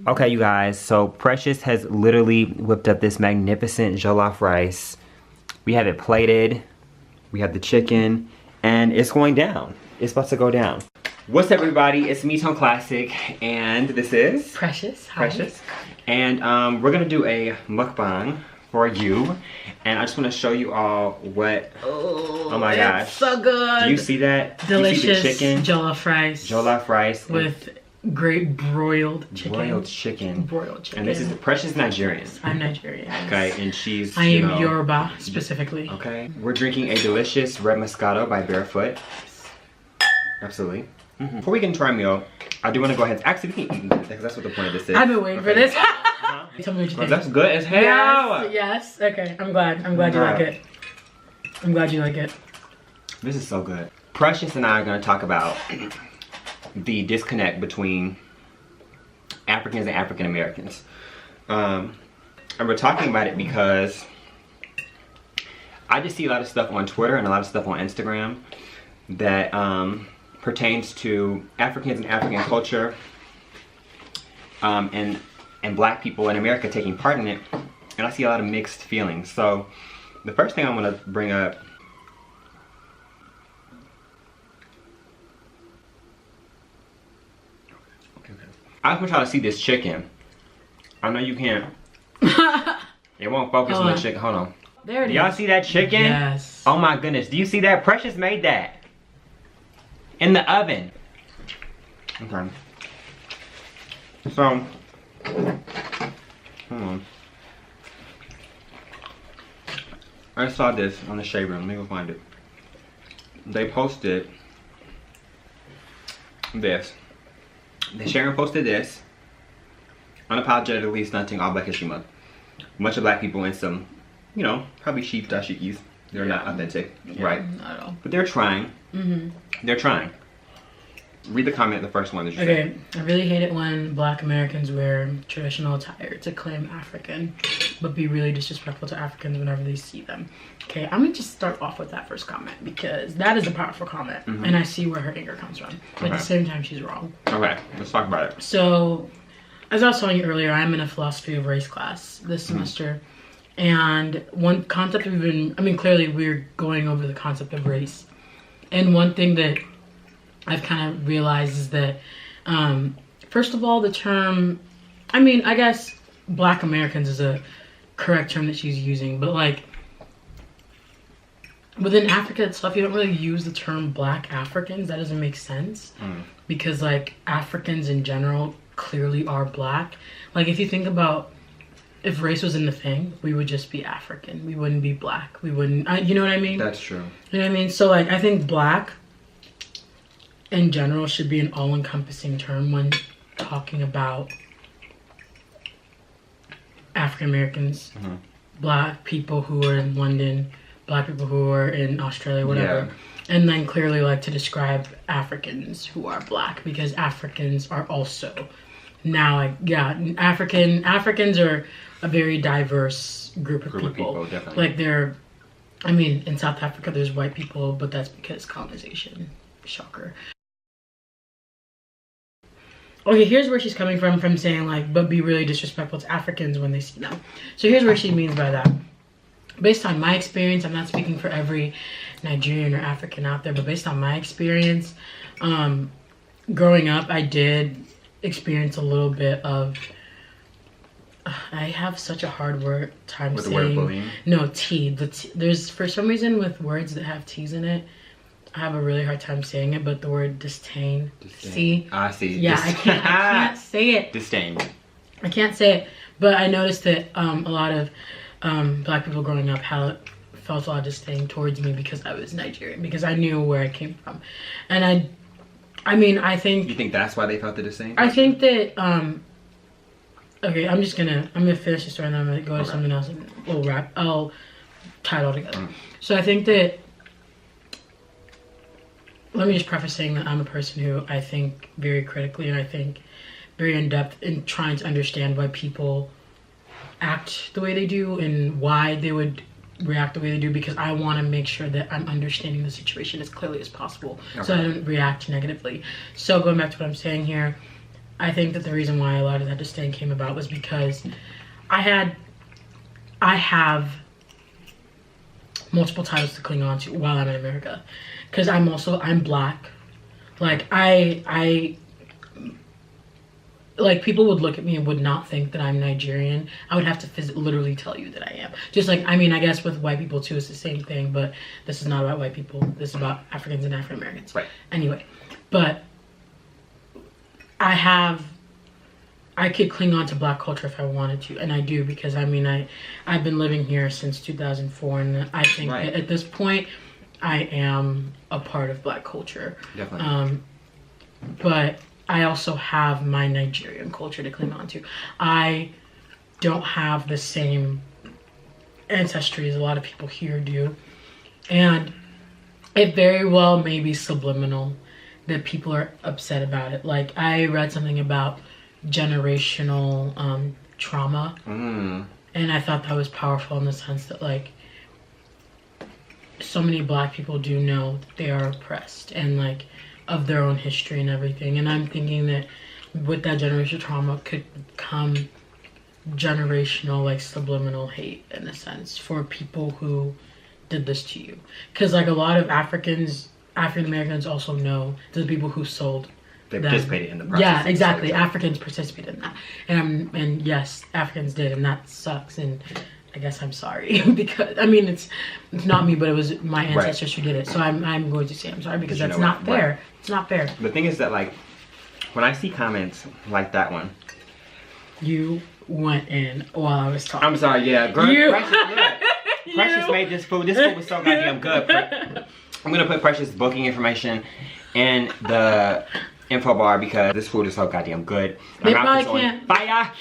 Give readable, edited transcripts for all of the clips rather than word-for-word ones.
Okay, you guys, so Precious has literally whipped up this magnificent jollof rice. We have it plated, we have the chicken, and it's going down. It's about to go down. What's up, everybody? It's Me Tone Classic, and this is Precious. Hi. Precious. And we're gonna do a mukbang for you, and I just want to show you all what. Oh my gosh, so good. Do you see that? Delicious. You see the chicken? Jollof rice with great broiled chicken. Broiled chicken. And this is Precious Nigerian. I'm Nigerian. Okay, and she's. I am Yoruba specifically. Okay, we're drinking a delicious red Moscato by Barefoot. Absolutely. Before we get into our meal, I do want to go ahead. Actually, we can eat this because that's what the point of this is. I've been waiting for this. Tell me what you think. That's good as hell. Yes. Okay. I'm glad you like it. I'm glad you like it. This is so good. Precious and I are going to talk about the disconnect between Africans and African Americans. And we're talking about it because I just see a lot of stuff on Twitter and a lot of stuff on Instagram that pertains to Africans and African culture, and black people in America taking part in it, and I see a lot of mixed feelings. So the first thing I want to bring up I just want y'all to see this chicken. I know you can't. It won't focus on the chicken. Hold on. There it is. Y'all see that chicken? Yes. Oh my goodness. Do you see that? Precious made that in the oven. Okay. So, hold on. I saw this on the Shade Room. Let me go find it. They posted this. The Sharon posted this. Unapologetically stunting all Black History Month. A bunch of black people and some, you know, probably sheep-dashikis. They're not authentic, right? Not at all. But they're trying. They're trying. Read the comment, the first one that you said. I really hate it when Black Americans wear traditional attire to claim African, but be really disrespectful to Africans whenever they see them. Okay, I'm gonna just start off with that first comment because that is a powerful comment, and I see where her anger comes from. But at the same time, she's wrong. Okay, let's talk about it. So, as I was telling you earlier, I'm in a philosophy of race class this semester, and one concept we've been, I mean, clearly we're going over the concept of race, and one thing that I've kind of realized is that, first of all, the term, I mean, I guess Black Americans is a correct term that she's using, but like, within Africa itself, you don't really use the term Black Africans. That doesn't make sense, because like, Africans in general clearly are Black. Like, if you think about, if race was in the thing, we would just be African. We wouldn't be Black. We wouldn't, you know what I mean? That's true. You know what I mean? So like, I think Black in general should be an all-encompassing term when talking about African Americans, Black people who are in London, Black people who are in Australia, whatever. And then clearly like to describe Africans who are Black, because Africans are also now like, Africans are a very diverse group of people. Definitely. Like they're, I mean, in South Africa there's white people, but that's because colonization. Shocker. Okay, here's where she's coming from saying like, but be really disrespectful to Africans when they see them. So here's what she means by that. Based on my experience, I'm not speaking for every Nigerian or African out there, but based on my experience, growing up, I did experience a little bit of, I have such a hard time with saying. The word bullying? No, there's, for some reason with words that have T's in it, I have a really hard time saying it, but the word disdain. See? I see. Yeah, I can't say it. Disdain. I can't say it, but I noticed that a lot of Black people growing up felt a lot of disdain towards me because I was Nigerian, because I knew where I came from. And I mean, I think... You think that's why they felt the disdain? I think that, okay, I'm gonna finish this story and then I'm gonna go to something else and I'll tie it all together. So I think that, let me just preface saying that I'm a person who I think very critically and I think very in depth in trying to understand why people act the way they do and why they would react the way they do, because I want to make sure that I'm understanding the situation as clearly as possible, so I don't react negatively. So going back to what I'm saying here, I think that the reason why a lot of that disdain came about was because I have multiple titles to cling on to while I'm in America. Because I'm black. Like, like, people would look at me and would not think that I'm Nigerian. I would have to literally tell you that I am. Just like, I mean, I guess with white people too, it's the same thing, but this is not about white people. This is about Africans and African Americans. Right. Anyway, but I could cling on to black culture if I wanted to, and I do, because I mean, I've been living here since 2004, and I think right. at this point, I am a part of black culture. Definitely. But I also have my Nigerian culture to cling on to. I don't have the same ancestry as a lot of people here do, and it very well may be subliminal that people are upset about it. Like, I read something about generational trauma, and I thought that was powerful in the sense that, like, so many black people do know that they are oppressed and, like, of their own history and everything. And I'm thinking that with that generational trauma could come generational, like, subliminal hate in a sense for people who did this to you. Because, like, a lot of African Americans also know the people who sold They them. participated in the process. Yeah, exactly. Africans participated in that, and yes, Africans did, and that sucks. And I guess I'm sorry because I mean it's not me, but it was my ancestors who did it. So I'm going to say I'm sorry because that's not fair. Right. It's not fair. The thing is that, like, when I see comments like that one, you went in while I was talking. I'm sorry. Yeah, girl, Precious made this food. This food was so goddamn good. I'm gonna put Precious booking information in the info bar because this food is so goddamn good. They probably can't. Fire.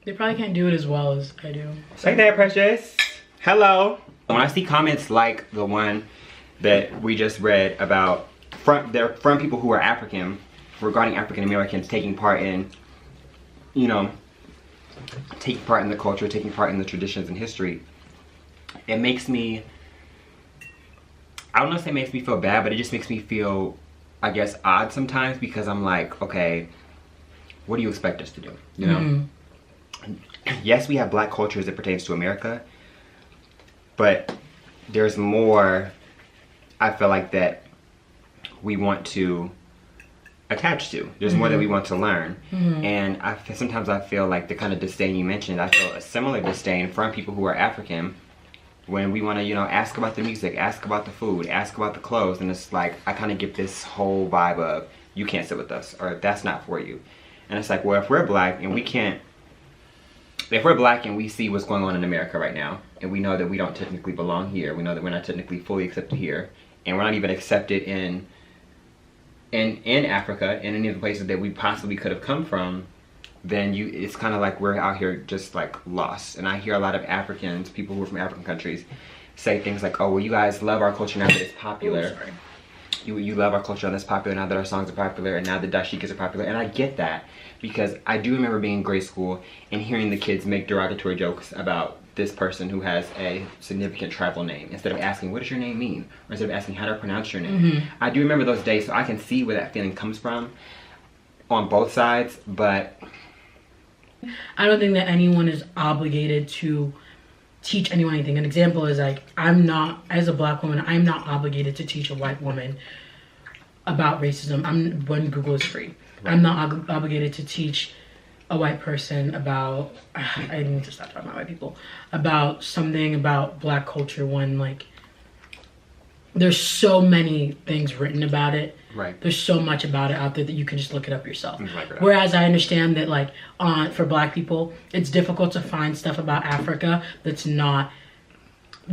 They probably can't do it as well as I do. Say that, Precious. Hello. When I see comments like the one that we just read about from people who are African, regarding African Americans taking part in, you know, taking part in the culture, taking part in the traditions and history, it makes me, I don't know if it makes me feel bad, but it just makes me feel, I guess, odd sometimes, because I'm like, okay, what do you expect us to do? You know? Yes, we have black culture as it pertains to America, but there's more, I feel like, that we want to attach to. There's more that we want to learn. And sometimes I feel like the kind of disdain you mentioned, I feel a similar disdain from people who are African when we want to, you know, ask about the music, ask about the food, ask about the clothes, and it's like, I kind of get this whole vibe of, you can't sit with us, or that's not for you. And it's like, well, if we're black and we can't, if we're black and we see what's going on in America right now, and we know that we don't technically belong here, we know that we're not technically fully accepted here, and we're not even accepted in Africa, and any of the places that we possibly could have come from, then it's kind of like we're out here just like lost. And I hear a lot of Africans, people who are from African countries, say things like, oh, well, you guys love our culture now that it's popular. You love our culture now that's popular, now that our songs are popular, and now the dashikis are popular. And I get that, because I do remember being in grade school and hearing the kids make derogatory jokes about this person who has a significant tribal name, instead of asking, what does your name mean? Or instead of asking, how do I pronounce your name? I do remember those days, so I can see where that feeling comes from on both sides, but I don't think that anyone is obligated to teach anyone anything. An example is, like, I'm not, as a black woman, I'm not obligated to teach a white woman about racism when Google is free. Right. I'm not obligated to teach a white person about, I need to stop talking about white people, about something about black culture when, like, there's so many things written about it. Right. There's so much about it out there that you can just look it up yourself. Right. Whereas I understand that, like, for black people, it's difficult to find stuff about Africa that's not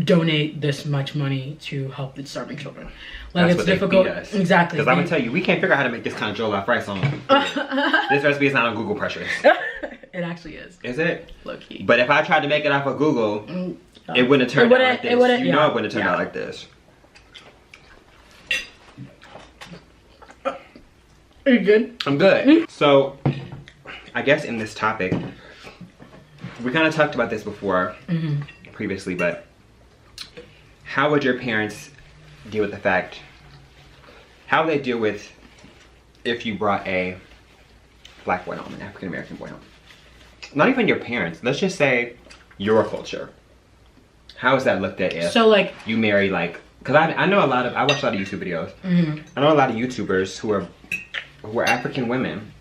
donate this much money to help the starving children. Like, that's it's difficult. Exactly. Because I'm gonna tell you, we can't figure out how to make this kind of jollof rice on this recipe is not on Google, Precious. It actually is. Is it? Low key. But if I tried to make it off of Google, it wouldn't have turned out like this. You know it wouldn't have turned out like this. Are you good? I'm good. So, I guess in this topic, we kind of talked about this before, previously, but how would your parents deal with the fact, how would they deal with if you brought a black boy home, an African American boy home. Not even your parents. Let's just say your culture. How is that looked at if so like you marry like? Because I know a lot of, I watch a lot of YouTube videos. I know a lot of YouTubers who are African women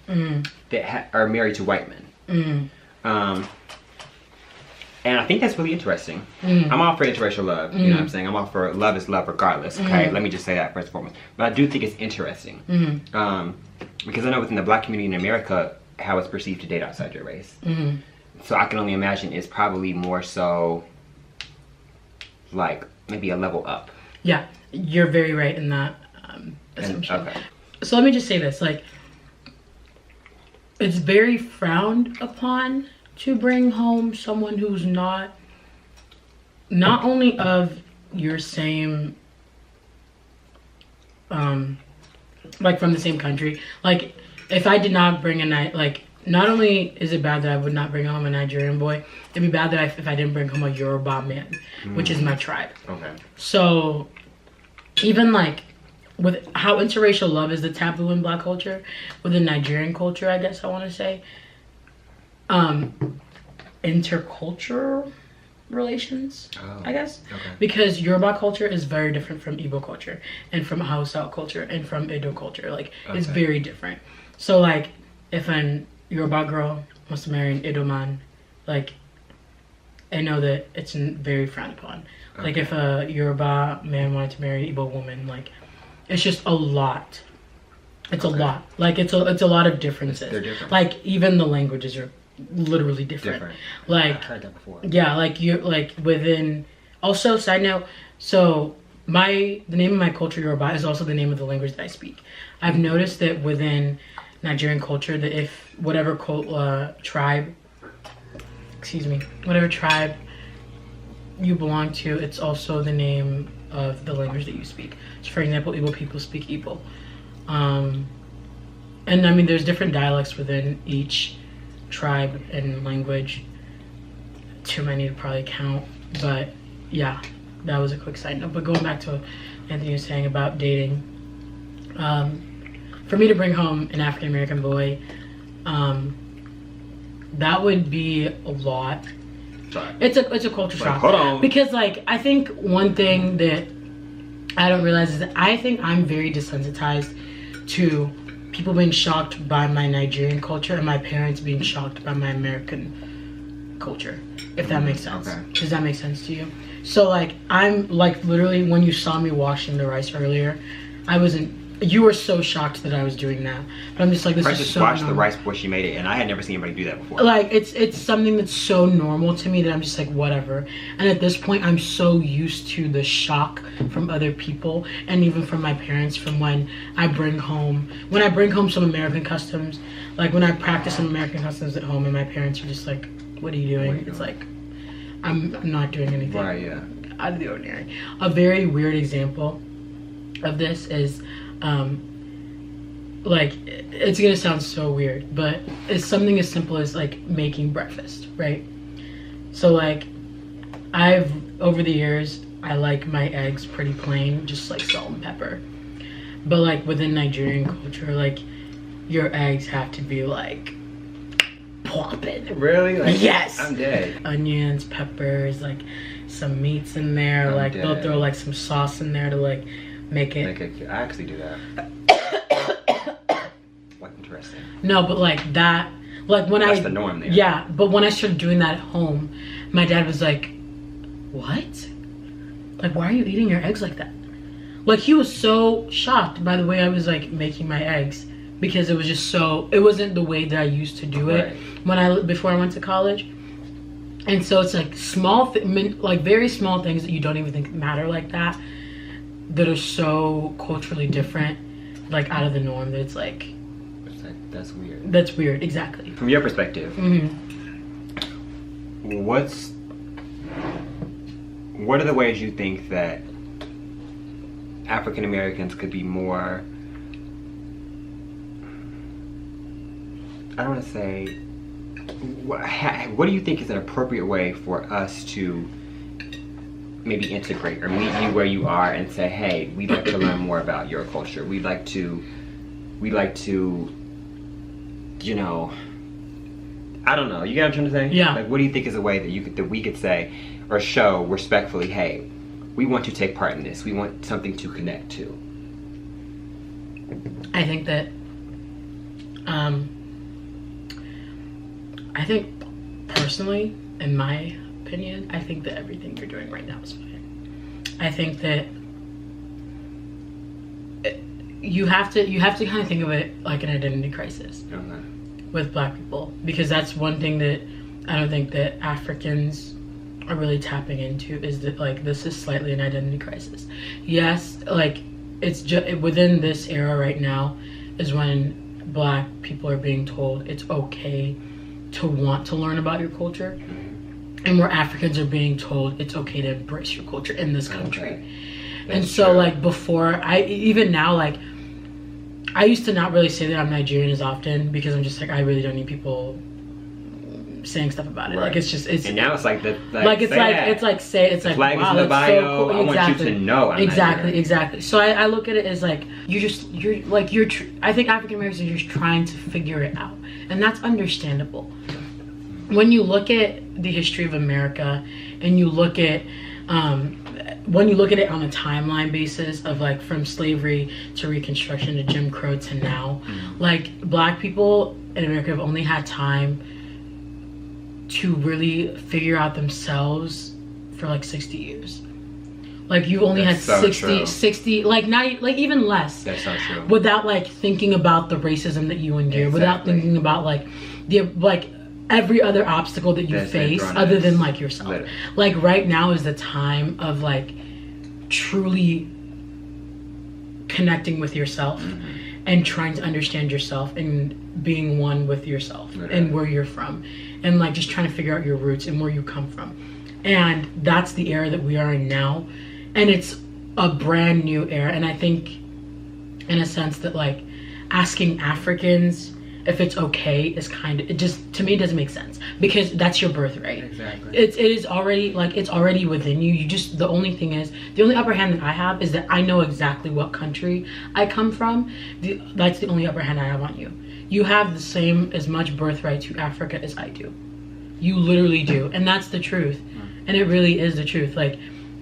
that are married to white men. And I think that's really interesting. I'm all for interracial love. You know what I'm saying? I'm all for love is love regardless. Okay, let me just say that first and foremost. But I do think it's interesting because I know within the black community in America how it's perceived to date outside your race. So I can only imagine it's probably more so like maybe a level up. Yeah, you're very right in that assumption. Okay. So let me just say this, like, it's very frowned upon to bring home someone who's not only of your same, like from the same country. Like, if I did not bring not only is it bad that I would not bring home a Nigerian boy, it'd be bad that if I didn't bring home a Yoruba man, which is my tribe. Okay. So, even like, with how interracial love is the taboo in black culture, within Nigerian culture, I guess I want to say, intercultural relations, I guess. Okay. Because Yoruba culture is very different from Igbo culture, and from Hausa culture, and from Edo culture. Like, it's very different. So, like, if an Yoruba girl wants to marry an Edo man, like, I know that it's very frowned upon. Okay. Like, if a Yoruba man wanted to marry an Igbo woman, like, it's just a lot. It's a lot. Like, it's a lot of differences. They're different. Like, even the languages are literally different. Like, I've heard that before. Yeah, like, you like within. Also, side note. So the name of my culture, Yoruba, is also the name of the language that I speak. I've noticed that within Nigerian culture, that if whatever tribe you belong to, it's also the name of the language that you speak. So, for example, Igbo people speak Igbo. And I mean, there's different dialects within each tribe and language. Too many to probably count, but yeah, that was a quick side note. But going back to what Anthony was saying about dating, for me to bring home an African American boy, that would be a lot. Sorry. It's a culture shock. Hold on. Because, like, I think one thing that I don't realize is that I think I'm very desensitized to people being shocked by my Nigerian culture and my parents being shocked by my American culture, if that makes sense. Okay. Does that make sense to you? So, like, I'm, like, literally, when you saw me washing the rice earlier, you were so shocked that I was doing that. But I'm just like, this is so washed the rice before she made it, and I had never seen anybody do that before. Like, it's something that's so normal to me that I'm just like, whatever. And at this point, I'm so used to the shock from other people, and even from my parents, from when I bring home some American customs, like when I practice some American customs at home, and my parents are just like, what are you doing? It's like, I'm not doing anything out of the ordinary. A very weird example of this is, like, it's gonna sound so weird, but it's something as simple as, like, making breakfast, right? So, like, over the years, I like my eggs pretty plain, just like salt and pepper. But, like, within Nigerian culture, like, your eggs have to be, like, popping. Really? Like, yes! I'm dead. Onions, peppers, like, some meats in there. I'm like, dead. They'll throw, like, some sauce in there to, like, make it. I actually do that. Like, interesting. No, but like that, like when That's the norm there. Yeah, but when I started doing that at home, my dad was like, "What? Like, why are you eating your eggs like that?" Like, he was so shocked by the way I was like making my eggs, because it was just it wasn't the way that I used to do it before I went to college. And so it's like like very small things that you don't even think matter like that are so culturally different, like out of the norm, that it's like that's weird. That's weird, exactly. From your perspective, what are the ways you think that African Americans could be more, I don't want to say, what do you think is an appropriate way for us to maybe integrate or meet you where you are and say, hey, we'd like to learn more about your culture. We'd like to you know, I don't know. You get what I'm trying to say? Yeah. Like, what do you think is a way that we could say or show respectfully, hey, we want to take part in this. We want something to connect to. I think that, I think personally, in my opinion, I think that everything you're doing right now is fine. I think that you have to kind of think of it like an identity crisis with Black people, because that's one thing that I don't think that Africans are really tapping into, is that like this is slightly an identity crisis. Yes, like it's just within this era right now is when Black people are being told it's okay to want to learn about your culture, and where Africans are being told it's okay to embrace your culture in this country. Okay. And so true. like before, even now, like I used to not really say that I'm Nigerian as often, because I'm just like, I really don't need people saying stuff about it. Right. Like and now it's like the flag is in the bio. So cool. I want you to know I'm Nigerian. Exactly. So I look at it as like I think African Americans are just trying to figure it out, and that's understandable. When you look at the history of America, and you look at when you look at it on a timeline basis of like from slavery to Reconstruction to Jim Crow to now, like Black people in America have only had time to really figure out themselves for like 60 years. Like you've only had 60, like not like even less. That's not true. Without like thinking about the racism that you endure, without thinking about like every other obstacle that you face other than like yourself. Literally. Like right now is the time of like truly connecting with yourself and trying to understand yourself and being one with yourself and where you're from, and like just trying to figure out your roots and where you come from. And that's the era that we are in now, and it's a brand new era. And I think in a sense that like asking Africans if it's okay is kind of, it just, to me, it doesn't make sense, because that's your birthright. Exactly. It is already, like, it's already within you. You just, the only thing is, the only upper hand that I have is that I know exactly what country I come from. That's the only upper hand I have on you. You have the same, as much birthright to Africa as I do. You literally do. And that's the truth. And it really is the truth. Like,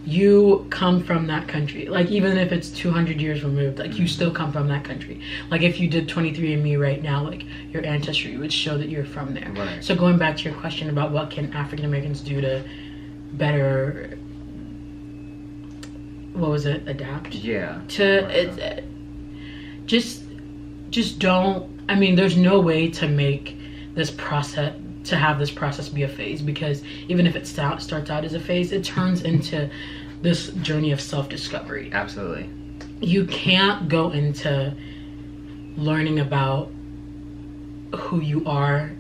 you come from that country. Like, even if it's 200 years removed, like, you still come from that country. Like, if you did 23andMe right now, like, your ancestry would show that you're from there. Right. So going back to your question about what can African Americans do to better, what was it, adapt? Yeah. Just don't, I mean, there's no way to make this process, to have this process be a phase, because even if it starts out as a phase, it turns into this journey of self-discovery. Absolutely. You can't go into learning about who you are,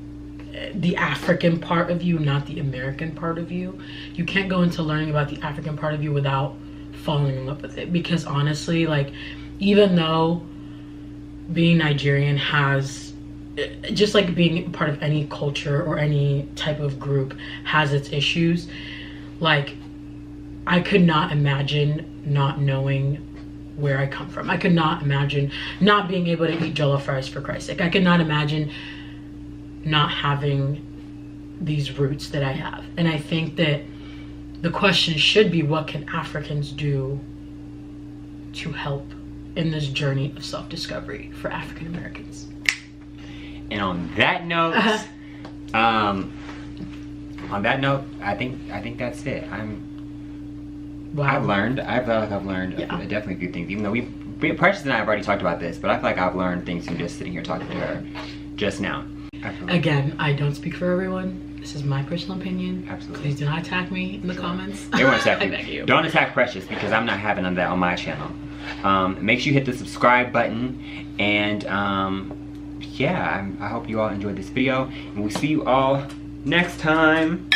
the African part of you, not the American part of you. You can't go into learning about the African part of you without falling in love with it, because honestly, like, even though being Nigerian has, just like being part of any culture or any type of group has its issues, like, I could not imagine not knowing where I come from. I could not imagine not being able to eat jollof rice, for Christ's sake. I could not imagine not having these roots that I have. And I think that the question should be, what can Africans do to help in this journey of self-discovery for African Americans? And on that note, I think that's it. I've learned. I feel like I've learned definitely a few things. Even though Precious and I have already talked about this, but I feel like I've learned things from just sitting here talking to her just now. Again, I don't speak for everyone. This is my personal opinion. Absolutely. Please do not attack me in the comments. They won't attack I me. beg you. Don't attack Precious, because I'm not having that on my channel. Make sure you hit the subscribe button, and yeah, I hope you all enjoyed this video, and we'll see you all next time.